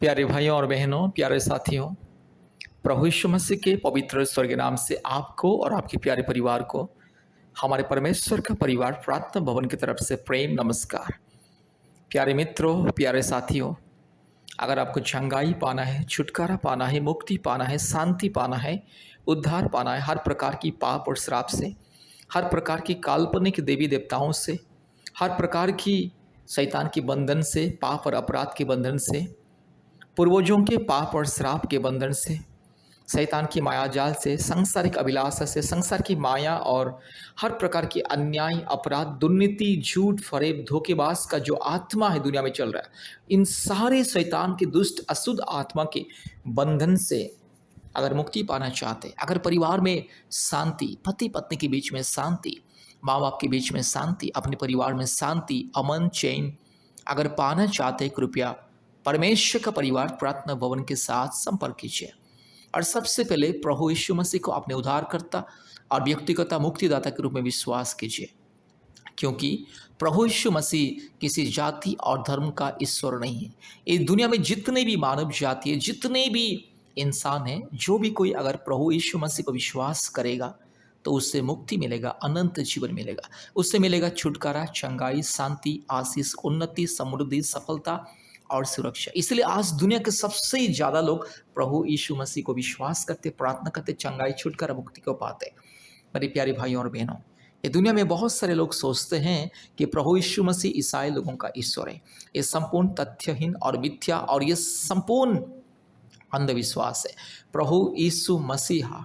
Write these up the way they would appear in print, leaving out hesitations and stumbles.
प्यारे भाइयों और बहनों, प्यारे साथियों, प्रभु यीशु मसीह के पवित्र स्वर्गीय नाम से आपको और आपके प्यारे परिवार को हमारे परमेश्वर का परिवार प्रार्थना भवन की तरफ से प्रेम नमस्कार। प्यारे मित्रों, प्यारे साथियों, अगर आपको चंगाई पाना है, छुटकारा पाना है, मुक्ति पाना है, शांति पाना है, उद्धार पाना है हर प्रकार की पाप और श्राप से, हर प्रकार की काल्पनिक देवी देवताओं से, हर प्रकार की शैतान के बंधन से, पाप और अपराध के बंधन से, पूर्वजों के पाप और श्राप के बंधन से, शैतान की मायाजाल से, सांसारिक अभिलाषा से, संसार की माया और हर प्रकार की अन्याय, अपराध, दुर्नीति, झूठ, फरेब, धोखेबाज का जो आत्मा है दुनिया में चल रहा है, इन सारे शैतान के दुष्ट अशुद्ध आत्मा के बंधन से अगर मुक्ति पाना चाहते, अगर परिवार में शांति, पति पत्नी के बीच में शांति, माँ बाप के बीच में शांति, अपने परिवार में शांति, अमन, चैन अगर पाना चाहते, कृपया परमेश्वर का परिवार प्रार्थना भवन के साथ संपर्क कीजिए और सबसे पहले प्रभु यीशु मसीह को अपने उद्धारकर्ता और व्यक्तिगत मुक्तिदाता के रूप में विश्वास कीजिए, क्योंकि प्रभु यीशु मसीह किसी जाति और धर्म का ईश्वर नहीं है। इस दुनिया में जितने भी मानव जाति है, जितने भी इंसान हैं, जो भी कोई अगर प्रभु यीशु मसीह को विश्वास करेगा तो उससे मुक्ति मिलेगा, अनंत जीवन मिलेगा, उससे मिलेगा छुटकारा, चंगाई, शांति, आशीष, उन्नति, समृद्धि, सफलता और सुरक्षा। इसलिए आज दुनिया के सबसे ज़्यादा लोग प्रभु यीशु मसीह को विश्वास करते, प्रार्थना करते, चंगाई, छुटकारा, मुक्ति को पाते। मेरे प्यारे भाइयों और बहनों, ये दुनिया में बहुत सारे लोग सोचते हैं कि प्रभु यीशु मसीह ईसाई लोगों का ईश्वर है। ये संपूर्ण तथ्यहीन और मिथ्या और ये संपूर्ण अंधविश्वास है। प्रभु यीशु मसीहा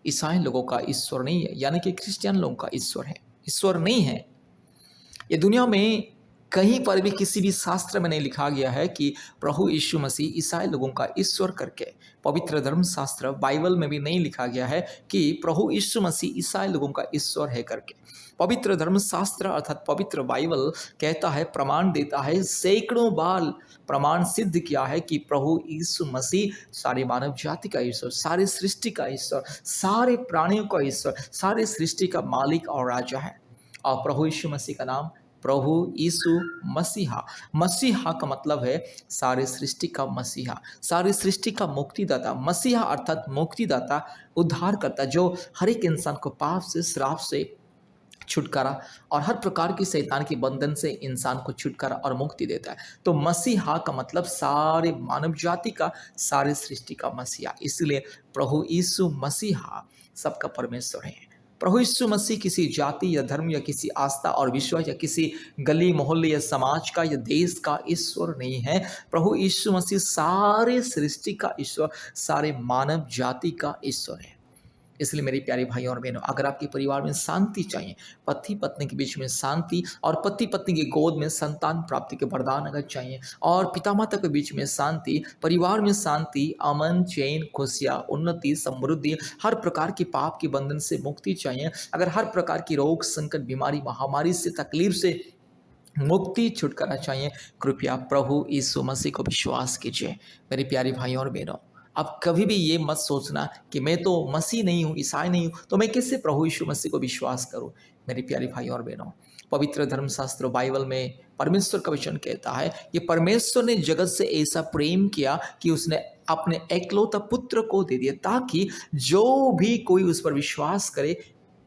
ईसाई लोगों का ईश्वर नहीं है, यानी कि क्रिश्चियन लोगों का ईश्वर है, ईश्वर नहीं है। ये दुनिया में कहीं पर भी किसी भी शास्त्र में नहीं लिखा गया है कि प्रभु यीशु मसीह ईसाई लोगों का ईश्वर करके। पवित्र धर्मशास्त्र बाइबल में भी नहीं लिखा गया है कि प्रभु यीशु मसीह ईसाई लोगों का ईश्वर है करके। पवित्र धर्मशास्त्र अर्थात पवित्र बाइबल कहता है, प्रमाण देता है, सैकड़ों बार प्रमाण सिद्ध किया है कि प्रभु यीशु मसीह सारे मानव जाति का ईश्वर, सारे सृष्टि का ईश्वर, सारे प्राणियों का ईश्वर, सारे सृष्टि का मालिक और राजा है। और प्रभु यीशु मसीह का नाम प्रभु यीशु मसीहा। मसीहा का मतलब है सारे सृष्टि का मसीहा, सारी सृष्टि का मुक्तिदाता। मसीहा अर्थात मुक्तिदाता, उद्धारकर्ता, जो हर एक इंसान को पाप से, श्राप से छुटकारा और हर प्रकार की शैतान के बंधन से इंसान को छुटकारा और मुक्ति देता है। तो मसीहा का मतलब सारे मानव जाति का, सारे सृष्टि का मसीहा। इसलिए प्रभु यीशु मसीहा सबका परमेश्वर है। प्रभु यीशु मसीह किसी जाति या धर्म या किसी आस्था और विश्वास या किसी गली मोहल्ले या समाज का या देश का ईश्वर नहीं है। प्रभु यीशु मसीह सारे सृष्टि का ईश्वर, सारे मानव जाति का ईश्वर है। इसलिए मेरे प्यारे भाइयों और बहनों, अगर आपके परिवार में शांति चाहिए, पति पत्नी के बीच में शांति और पति पत्नी की गोद में संतान प्राप्ति के वरदान अगर चाहिए और पिता माता के बीच में शांति, परिवार में शांति, अमन, चैन, खुशियाँ, उन्नति, समृद्धि, हर प्रकार की पाप के बंधन से मुक्ति चाहिए, अगर हर प्रकार की रोग, संकट, बीमारी, महामारी से, तकलीफ से मुक्ति, छुटकारा चाहिए, कृपया प्रभु यीशु मसीह को विश्वास कीजिए। मेरे प्यारे भाइयों और बहनों, अब कभी भी ये मत सोचना कि मैं तो मसीह नहीं हूँ, ईसाई नहीं हूँ, तो मैं कैसे प्रभु यीशु मसीह को विश्वास करूँ। मेरे प्यारे भाइयों और बहनों, पवित्र धर्मशास्त्र बाइबल में परमेश्वर का वचन कहता है कि परमेश्वर ने जगत से ऐसा प्रेम किया कि उसने अपने एकलौता पुत्र को दे दिया, ताकि जो भी कोई उस पर विश्वास करे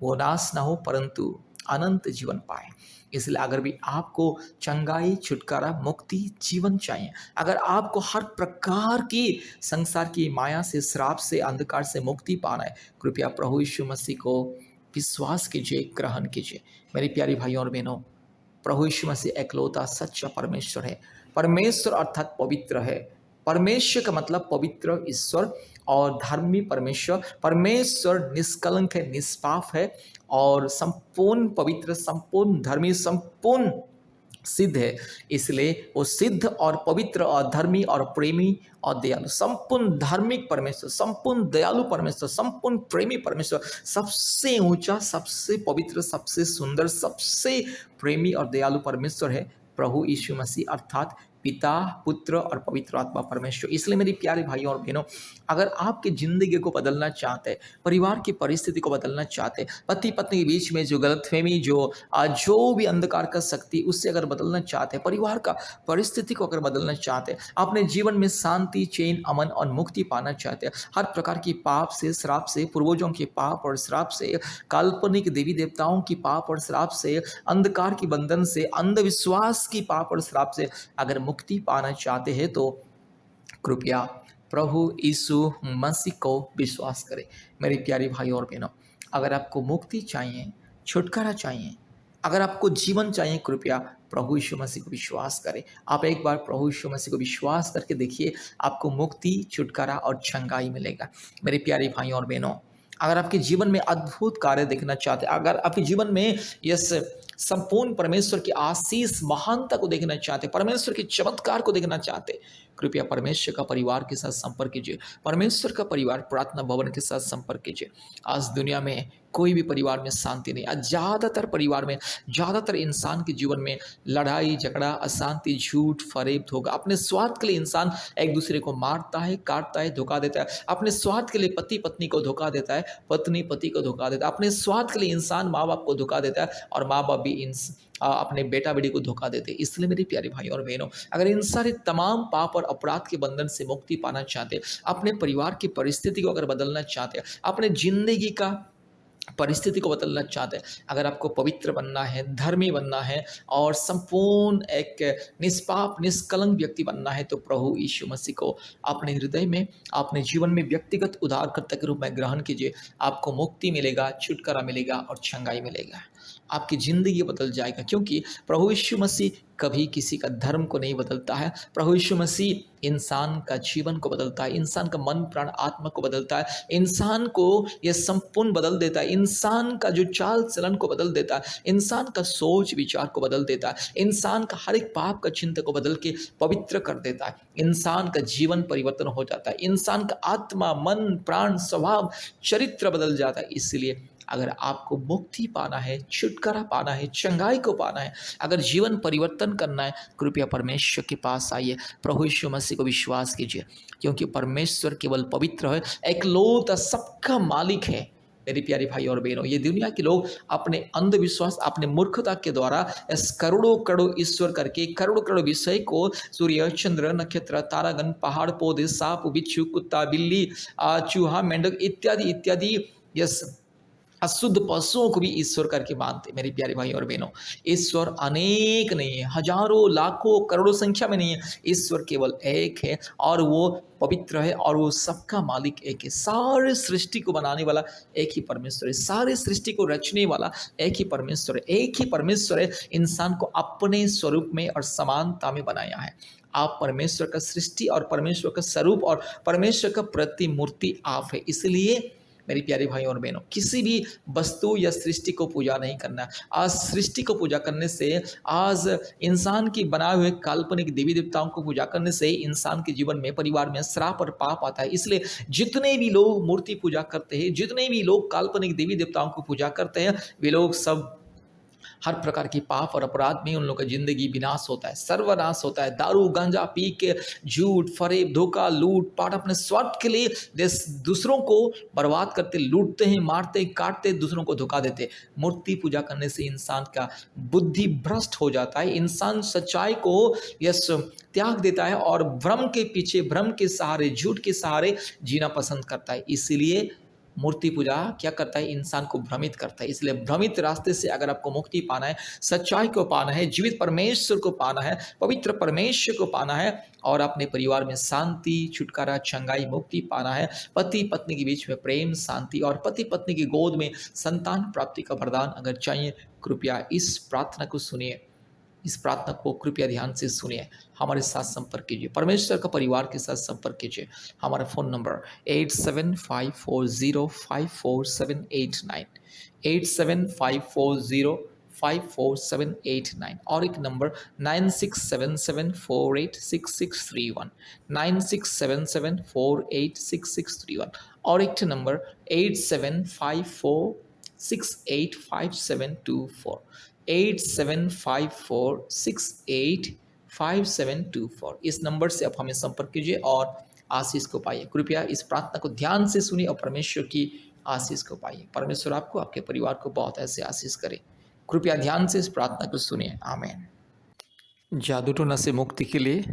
वो नाश ना हो परंतु अनंत जीवन पाए। इसलिए अगर भी आपको चंगाई, छुटकारा, मुक्ति, जीवन चाहिए, अगर आपको हर प्रकार की संसार की माया से, श्राप से, अंधकार से मुक्ति पाना है, कृपया प्रभु यीशु मसीह को विश्वास कीजिए, ग्रहण कीजिए। मेरे प्यारे भाइयों और बहनों, प्रभु यीशु मसीह एकलौता सच्चा परमेश्वर है। परमेश्वर अर्थात पवित्र है। परमेश्वर का मतलब पवित्र ईश्वर और धर्मी परमेश्वर। परमेश्वर निष्कलंक है, निष्पाप है और संपूर्ण पवित्र, संपूर्ण धर्मी, संपूर्ण सिद्ध है। इसलिए वो सिद्ध और पवित्र और धर्मी और प्रेमी और दयालु, संपूर्ण धार्मिक परमेश्वर, संपूर्ण दयालु परमेश्वर, संपूर्ण प्रेमी परमेश्वर, सबसे ऊंचा, सबसे पवित्र, सबसे सुंदर, सबसे प्रेमी और दयालु परमेश्वर है प्रभु यीशु मसीह अर्थात पिता, पुत्र और पवित्र आत्मा परमेश्वर। इसलिए मेरी प्यारे भाइयों और बहनों, अगर आपकी ज़िंदगी को बदलना चाहते हैं, परिवार की परिस्थिति को बदलना चाहते हैं, पति-पत्नी के बीच में जो गलतफ़हमी, जो भी अंधकार का शक्ति, उससे अगर बदलना चाहते हैं, परिवार का परिस्थिति को अगर बदलना चाहते हैं, अपने जीवन में शांति, चैन, अमन और मुक्ति पाना चाहते हैं, हर प्रकार की पाप से, श्राप से, पूर्वजों के पाप और श्राप से, काल्पनिक देवी-देवताओं की पाप और श्राप से, अंधकार की बंधन से, अंधविश्वास की पाप और श्राप से अगर मुक्ति पाना चाहते हैं तो कृपया प्रभु यीशु मसीह को विश्वास करें। मेरे प्यारे भाइयों और बहनों, अगर आपको मुक्ति चाहिए, छुटकारा चाहिए, अगर आपको जीवन चाहिए, कृपया प्रभु यीशु मसीह को विश्वास करें। आप एक बार प्रभु यीशु मसीह को विश्वास करके देखिए, आपको मुक्ति, छुटकारा और चंगाई मिलेगा। मेरे प्यारे भाइयों और बहनों, अगर आपके जीवन में अद्भुत कार्य देखना चाहते हैं, अगर आपके जीवन में यस संपूर्ण परमेश्वर की आशीष महानता को देखना चाहते, परमेश्वर के चमत्कार को देखना चाहते, कृपया परमेश्वर का परिवार के साथ संपर्क कीजिए। परमेश्वर का परिवार प्रार्थना भवन के साथ संपर्क कीजिए। आज दुनिया में कोई भी परिवार में शांति नहीं। आज ज़्यादातर परिवार में, ज़्यादातर इंसान के जीवन में लड़ाई झगड़ा, अशांति, झूठ, फरेब, धोखा, अपने स्वार्थ के लिए इंसान एक दूसरे को मारता है, काटता है, धोखा देता है। अपने स्वार्थ के लिए पति पत्नी को धोखा देता है, पत्नी पति को धोखा देता है। अपने स्वार्थ के लिए इंसान माँ बाप को धोखा देता है और माँ बाप भी अपने बेटा बेटी को धोखा देते हैं। इसलिए मेरे प्यारे भाइयों और बहनों, अगर इन सारे तमाम पाप और अपराध के बंधन से मुक्ति पाना चाहते, अपने परिवार की परिस्थिति को अगर बदलना चाहते, अपने जिंदगी का परिस्थिति को बदलना चाहते हैं, अगर आपको पवित्र बनना है, धर्मी बनना है और संपूर्ण एक निष्पाप निष्कलंक व्यक्ति बनना है, तो प्रभु यीशु मसीह को अपने हृदय में, अपने जीवन में व्यक्तिगत उद्धारकर्ता के रूप में ग्रहण कीजिए। आपको मुक्ति मिलेगा, छुटकारा मिलेगा और चंगाई मिलेगा। आपकी ज़िंदगी बदल जाएगा, क्योंकि प्रभु यीशु मसीह कभी किसी का धर्म को नहीं बदलता है। प्रभु यीशु मसीह इंसान का जीवन को बदलता है, इंसान का मन प्राण आत्मा को बदलता है, इंसान को यह संपूर्ण बदल देता है, इंसान का जो चाल चलन को बदल देता है, इंसान का सोच विचार को बदल देता है, इंसान का हर एक पाप का चिंता को बदल के पवित्र कर देता है, इंसान का जीवन परिवर्तन हो जाता है, इंसान का आत्मा, मन, प्राण, स्वभाव, चरित्र बदल जाता है। इसलिए अगर आपको मुक्ति पाना है, छुटकारा पाना है, चंगाई को पाना है, अगर जीवन परिवर्तन करना है, कृपया परमेश्वर के पास आइए, प्रभु यीशु मसीह को विश्वास कीजिए, क्योंकि परमेश्वर केवल पवित्र है, एकलौता सबका मालिक है। मेरी प्यारी भाई और बहनों, ये दुनिया के लोग अपने अंधविश्वास, अपने मूर्खता के द्वारा इस करोड़ों करोड़ों ईश्वर करके, करोड़ों करोड़ों विषय को, सूर्य, चंद्र, नक्षत्र, तारागण, पहाड़, पौधे, सांप, बिच्छू, कुत्ता, बिल्ली, चूहा, मेंढक इत्यादि इत्यादि, यस अशुद्ध पशुओं को भी ईश्वर करके मानते। मेरे प्यारे भाई और बहनों, ईश्वर अनेक नहीं है, हजारों लाखों करोड़ों संख्या में नहीं है, ईश्वर केवल एक है और वो पवित्र है और वो सबका मालिक एक है। सारे सृष्टि को बनाने वाला एक ही परमेश्वर है, सारे सृष्टि को रचने वाला एक ही परमेश्वर है, एक ही परमेश्वर है इंसान को अपने स्वरूप में और समानता में बनाया है। आप परमेश्वर का सृष्टि और परमेश्वर का स्वरूप और परमेश्वर का प्रतिमूर्ति आप है। इसलिए मेरी प्यारे भाई और बहनों, किसी भी वस्तु या सृष्टि को पूजा नहीं करना। आज सृष्टि को पूजा करने से, आज इंसान की बनाए हुए काल्पनिक देवी देवताओं को पूजा करने से इंसान के जीवन में, परिवार में श्राप और पाप आता है। इसलिए जितने भी लोग मूर्ति पूजा करते हैं, जितने भी लोग काल्पनिक देवी देवताओं को पूजा करते हैं, वे लोग सब हर प्रकार की पाप और अपराध में उन लोगों का जिंदगी विनाश होता है, सर्वनाश होता है। दारू गांजा पी के झूठ, फरेब, धोखा, लूट पाट, अपने स्वार्थ के लिए दूसरों को बर्बाद करते, लूटते हैं, मारते, काटते, दूसरों को धोखा देते। मूर्ति पूजा करने से इंसान का बुद्धि भ्रष्ट हो जाता है, इंसान सच्चाई को यस त्याग देता है और भ्रम के पीछे, भ्रम के सहारे, झूठ के सहारे जीना पसंद करता है। इसलिए मूर्ति पूजा क्या करता है, इंसान को भ्रमित करता है। इसलिए भ्रमित रास्ते से अगर आपको मुक्ति पाना है, सच्चाई को पाना है, जीवित परमेश्वर को पाना है, पवित्र परमेश्वर को पाना है और अपने परिवार में शांति, छुटकारा, चंगाई, मुक्ति पाना है, पति पत्नी के बीच में प्रेम, शांति और पति पत्नी की गोद में संतान प्राप्ति का वरदान अगर चाहिए, कृपया इस प्रार्थना को सुनिए, इस प्रार्थना को कृपया ध्यान से सुनिए, हमारे साथ संपर्क कीजिए, परमेश्वर का परिवार के साथ संपर्क कीजिए। हमारा फ़ोन नंबर 8754054789, 8754054789 और एक नंबर 9677486631, 9677486631 और एक नंबर 8754685724, 875468 5724। इस नंबर से आप हमें संपर्क कीजिए और आशीष को पाइए। कृपया इस प्रार्थना को ध्यान से सुनिए और परमेश्वर की आशीष को पाइए। परमेश्वर आपको, आपके परिवार को बहुत ऐसे आशीष करे। कृपया ध्यान से इस प्रार्थना को सुनिए। आमीन। जादू टोना से मुक्ति के लिए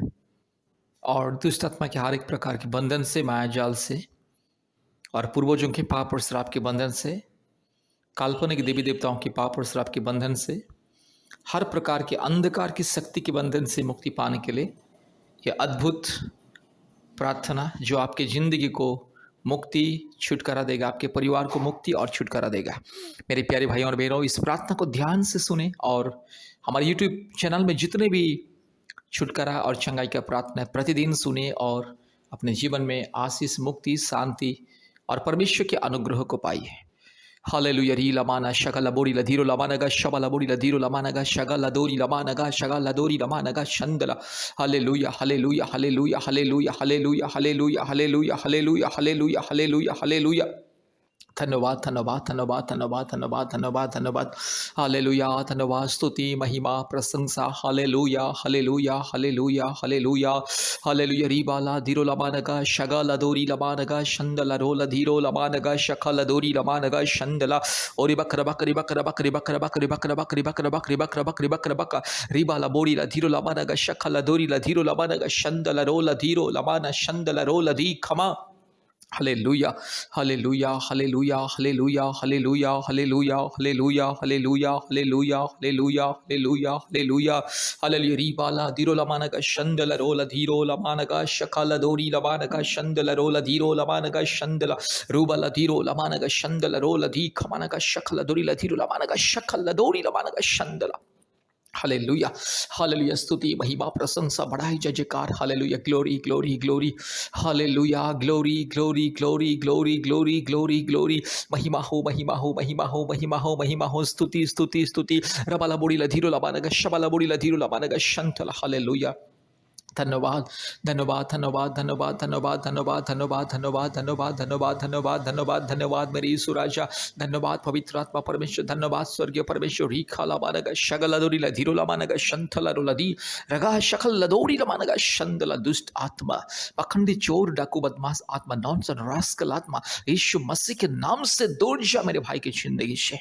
और दुष्ट आत्मा के हर एक प्रकार के बंधन से, माया जाल से और पूर्वजों के पाप और श्राप के बंधन से, काल्पनिक देवी देवताओं के पाप और श्राप के बंधन से, हर प्रकार के अंधकार की शक्ति के बंधन से मुक्ति पाने के लिए यह अद्भुत प्रार्थना जो आपके ज़िंदगी को मुक्ति, छुटकारा देगा, आपके परिवार को मुक्ति और छुटकारा देगा। मेरे प्यारे भाइयों और बहनों, इस प्रार्थना को ध्यान से सुने और हमारे यूट्यूब चैनल में जितने भी छुटकारा और चंगाई का प्रार्थना है प्रतिदिन सुने और अपने जीवन में आशीष, मुक्ति, शांति और परमेश्वर के अनुग्रह को पाइए। हालेलुया। री लमाना शगल बोरी लधीरो लमानगा शबल बोरी लधीरो लमानगा शगल दोरी लमानगा शगल दोरी लमानगा शंदला। Hallelujah hallelujah hallelujah hallelujah hallelujah hallelujah hallelujah hallelujah hallelujah hallelujah hallelujah. धन्यवाद धन्यवाद धन्यवाद धन्यवाद धन्यवाद धन्यवाद धन्यवाद। हालेलुया। धन्यवाद, स्तुति, महिमा, प्रशंसा। Hallelujah hallelujah hallelujah hallelujah hallelujah. रीबाला धीरो लमानगा शगल दोरी लमानगा शंदला रोल धीरो लमानगा शखल दोरी लमानगा शंदला। और बकर बकर बकर बकर बकर बकर बकर बकर बकर बकर बकर बकर बकर बकर रीबाला बोरी धीरो लमानगा शखल दोरी धीरो लमानगा शंदला रोल धीरो लमाना शंदला रोल धी खमा। Hallelujah hallelujah hallelujah hallelujah hallelujah hallelujah hallelujah hallelujah hallelujah hallelujah hallelujah hallelujah hallelujah. रीबाला धीरो लमानगा शंदला रोल धीरो लमानगा शखल दोरी लमानगा शंदला रोल धीरो लमानगा शंदला रूबला धीरो लमानगा शंदला रोल धी खमानगा शखल दोरी धीरो लमानगा शखल दोरी लमानगा शंदला। Hallelujah hallelujah. स्तुति, महिमा, प्रशंसा, बढ़ाई, जय जयकार। Hallelujah. Glory glory glory. Hallelujah. Glory glory glory glory glory glory glory. महिमा हो महिमा हो महिमा हो महिमा हो महिमा हो। स्तुति स्तुति स्तुति। रबाला बोड़ी लधीरो लबानगा शबाला बोड़ी लधीरो लबानगा शंतला। हालेलुया। धन्यवाद धन्यवाद धन्यवाद धन्यवाद धन्यवाद धन्यवाद धन्यवाद धन्यवाद धन्यवाद धन्यवाद धन्यवाद धन्यवाद धन्यवाद मेरे यीशु राजा। धन्यवाद पवित्र आत्मा परमेश्वर। धन्यवाद स्वर्गीय परमेश्वर। रीखा लमानगा शगल लदोरी लधीरो लमानगा शंथला रोलदी रगा शकल लदोरी लमानगा शंदला। दुष्ट आत्मा, पखंडी, चोर, डाकू, बदमाश आत्मा, नॉनसेंस रास्कल आत्मा, यीशु मसीह के नाम से दूर जा मेरे भाई की जिंदगी से,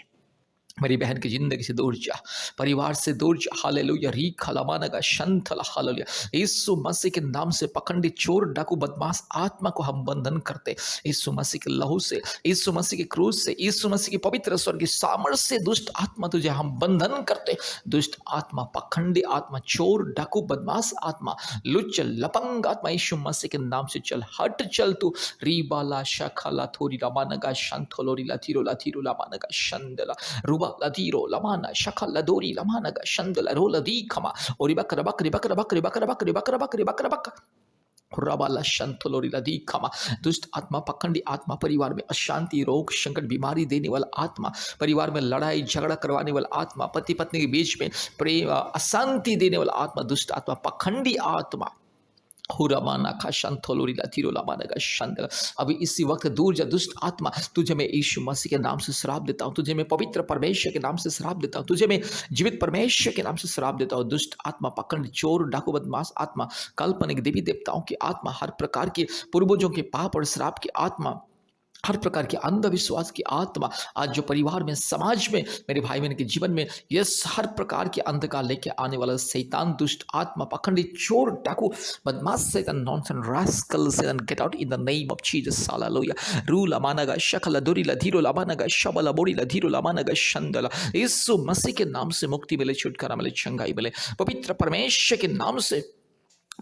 मेरी बहन की जिंदगी से दूर जा, परिवार से दूर जा। हालेलुया। री खलामानगा शंथला। हालेलुया। यीशु मसीह के नाम से पखंडी, चोर, डाकू, बदमाश आत्मा को हम बंधन करते यीशु मसीह के लहू से, यीशु मसीह के क्रूस से, यीशु मसीह की पवित्र स्वर्ग की सामर्थ्य से। दुष्ट आत्मा तुझे हम बंधन करते। दुष्ट आत्मा, पखंडी आत्मा, चोर, डाकू, बदमाश आत्मा, लुच्च, लपंग आत्मा, यीशु मसीह के नाम से चल, हट चल तू। री बाला शखला थोरी लमानगा शंथोलोरी लथीरो लथीरो लमानगा शंदला रूबा ladiro lamana shaka ladori lamana ga shandala rola di kama ori bakra bakri bakra bakri bakra bakri bakra bakri bakra bakra रबाला शंतलोरी लदी खमा। दुष्ट आत्मा, पखंडी आत्मा, परिवार में अशांति, रोग, संकट, बीमारी देने वाला आत्मा, परिवार में लड़ाई झगड़ा करवाने वाला आत्मा, पति पत्नी के बीच में प्रेम अशांति देने वाला आत्मा, दुष्ट आत्मा, पखंडी आत्मा, हुरामाना का शंथोलोरी लतीरो लामाना का शंदला। अभी इसी वक्त दूर जा दुष्ट आत्मा। तुझे मैं यीशु मसीह के नाम से श्राप देता हूँ, तुझे मैं पवित्र परमेश्वर के नाम से श्राप देता हूँ, तुझे मैं जीवित परमेश्वर के नाम से श्राप देता हूँ। दुष्ट आत्मा, पखंड, चोर, डाकू, बदमाश आत्मा, काल्पनिक देवी देवताओं की आत्मा, हर प्रकार के पूर्वजों के पाप और श्राप की आत्मा, हर प्रकार के अंधविश्वास की आत्मा, आज जो परिवार में, समाज में, मेरे भाई बहन के जीवन में यस हर प्रकार के अंधकार लेके आने वाला शैतान, दुष्ट आत्मा, पखंडी, चोर, डाकू, बदमाश शैतान, नॉनसेंस रास्कल शैतान, get out in the name of Jesus. Hallelujah. रू लमानगा शकल दोरी लधीरो लमानगा शबल बोरी लधीरो लमानगा शंदला। यीशु मसीह के नाम से मुक्ति मिले, छुटकारा मिले, चंगाई मिले, पवित्र परमेश्वर के नाम से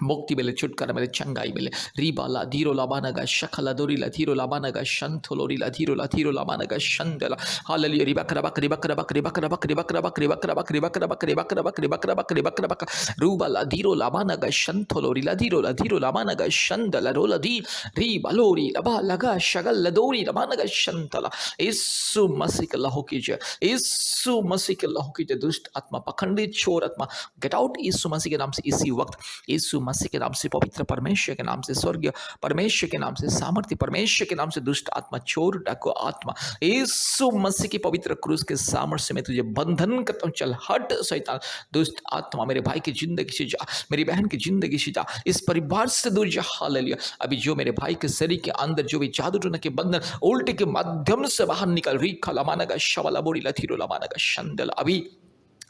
मुक्ति मिले, छुटकारा मिले, चंगाई मिले। रीबाला धीरो लाबानगा शखला दोरी लधीरो लाबानगा शंथोलोरी लधीरो लधीरो लाबानगा शंदला। हालेलुया। रिबकरा बकरी बकरा बकरी बकरा बकरी बकरा बकरी बकरा बकरी बकरा बकरी बकरा बकरी बकरा बकरी बकरा बक रूबाला धीरो लाबानगा शंथोलोरी लधीरो लधीरो लाबानगा शंदला रोलधी रीबालोरी लबा लगा शगल लदोरी लाबानगा शंतला। यीशु मसीह के लहू की जय, यीशु मसीह के लहू की जय। दुष्ट आत्मा, पखंडी, चोर आत्मा, गेट आउट यीशु मसीह के नाम से इसी वक्त। यीशु मसीह के नाम से, पवित्र परमेश्वर के नाम से, स्वर्गीय परमेश्वर के नाम से, सामर्थ्य परमेश्वर के नाम से, दुष्ट आत्मा, चोर डाकू आत्मा, यीशु मसीह की पवित्र क्रूस के सामर्थ्य में तुझे बंधन करता हूं। चल हट शैतान, दुष्ट आत्मा, मेरे भाई की जिंदगी से जा, मेरी बहन की जिंदगी से जा, इस परिवार से दूर जा। हालेलुया। अभी जो मेरे भाई के शरीर के अंदर जो भी जादू टोना के बंधन उल्टे के माध्यम से बाहर निकल, रीखा लमाना का शवला बोड़ी लथीरो लमाना का शंदल, अभी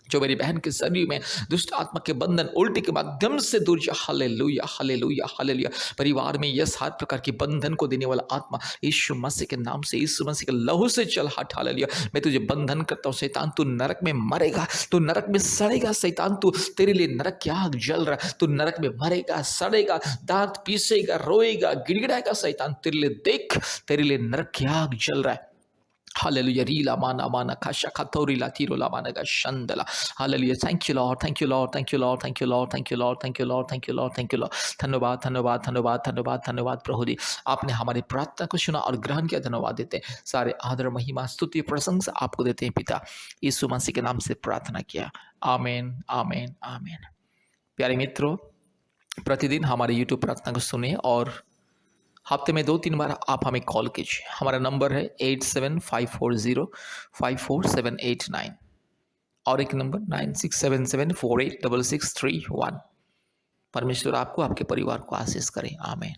जो मेरी बहन के शरीर में दुष्ट आत्मा के बंधन उल्टी के माध्यम से दूर जा। Hallelujah, hallelujah, hallelujah. परिवार में यस हर प्रकार के बंधन को देने वाला आत्मा यीशु मसीह के नाम से, यीशु मसीह के लहू से चल हट। हालेलुया। मैं तुझे बंधन करता हूँ। शैतान तू नरक में मरेगा, तू नरक में सड़ेगा। शैतान तू, तेरे लिए नरक की आग जल रहा है, तू नरक में मरेगा, सड़ेगा, दांत पीसेगा, रोएगा, गिड़गिड़ाएगा। शैतान तेरे लिए, देख, तेरे लिए नरक की आग जल रहा है। हालेलुया। रीला माना माना खाशा खातोरीला तीरोला माना का शंदला। Hallelujah. Thank you Lord, thank you Lord, thank you Lord, thank you Lord, thank you Lord, thank you Lord, thank you Lord, thank you Lord. धन्यवाद, धन्यवाद, धन्यवाद, धन्यवाद, धन्यवाद प्रभु जी, आपने हमारी प्रार्थना को सुना और ग्रहण किया। धन्यवाद देते हैं। सारे आदर, महिमा, स्तुति, प्रशंसा आपको देते हैं पिता, यीशु मसीह के नाम से प्रार्थना किया। आमीन, आमीन, आमीन। प्यारे मित्रों, प्रतिदिन हमारे यूट्यूब प्रार्थना को सुने और हफ्ते में 2-3 बार आप हमें कॉल कीजिए। हमारा नंबर है 8754054789 और एक नंबर 9677486631। परमेश्वर आपको, आपके परिवार को आशीष करें। आमीन।